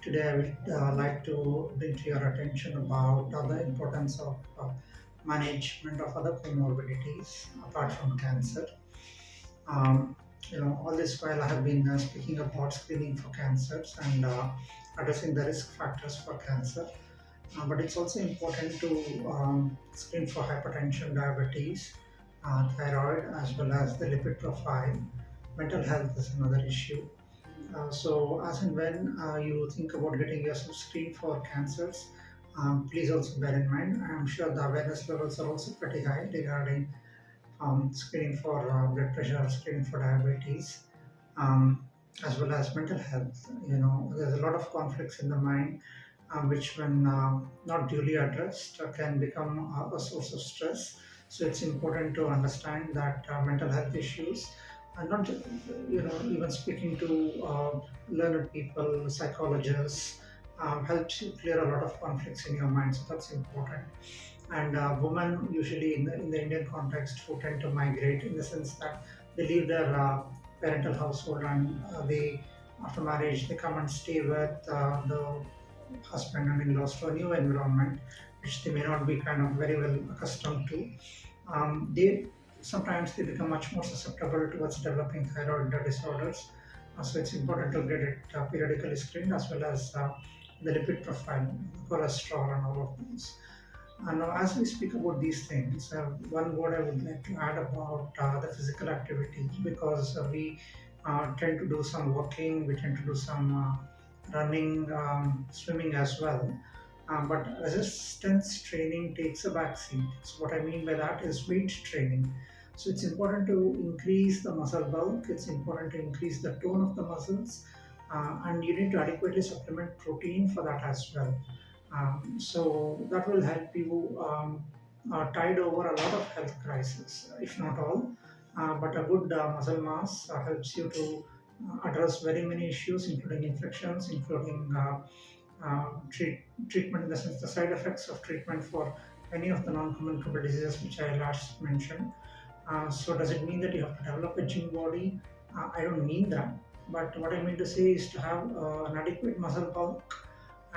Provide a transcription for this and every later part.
Today, I would like to bring to your attention about the importance of management of other comorbidities apart from cancer. Um, all this while I have been speaking about screening for cancers and addressing the risk factors for cancer. But it's also important to screen for hypertension, diabetes, thyroid, as well as the lipid profile. Mental health is another issue. So, as and when you think about getting yourself screened for cancers, please also bear in mind. I'm sure the awareness levels are also pretty high regarding screening for blood pressure, screening for diabetes, um, as well as mental health. There's a lot of conflicts in the mind, which, when not duly addressed, can become a source of stress. So it's important to understand that mental health issues, and not just, even speaking to learned people, psychologists, helps you clear a lot of conflicts in your mind. So that's important. And women usually in the Indian context who tend to migrate in the sense that they leave their parental household and they after marriage they come and stay with the husband and in-laws to a new environment which they may not be kind of very well accustomed to. They sometimes they become much more susceptible towards developing thyroid disorders. So it's important to get it periodically screened as well as the lipid profile, cholesterol, and all of these. And now, as we speak about these things, one word I would like to add about the physical activity, because we tend to do some walking, we tend to do some running, swimming as well. But resistance training takes a backseat. So, what I mean by that is weight training. So, it's important to increase the muscle bulk, it's important to increase the tone of the muscles, and you need to adequately supplement protein for that as well. So that will help you tide over a lot of health crises, if not all. But a good muscle mass helps you to address very many issues, including infections, including treatment in the sense the side effects of treatment for any of the non-communicable diseases which I last mentioned. So does it mean that you have to develop a gym body? I don't mean that. But what I mean to say is to have an adequate muscle bulk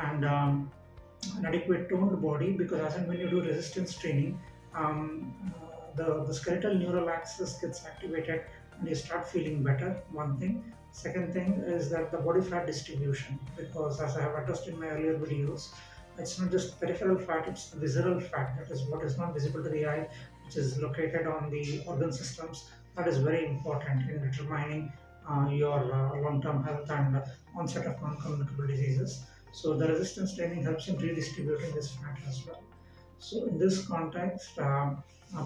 and an adequate toned body, because as and when you do resistance training, the skeletal neural axis gets activated and you start feeling better. One thing. Second thing is that the body fat distribution, because as I have addressed in my earlier videos, it's not just peripheral fat, it's the visceral fat, that is what is not visible to the eye, which is located on the organ systems. That is very important in determining your long-term health and onset of non-communicable diseases. So the resistance training helps in redistributing this fat as well. So in this context,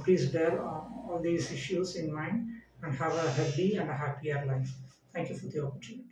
please bear all these issues in mind and have a healthy and a happier life. Thank you for the opportunity.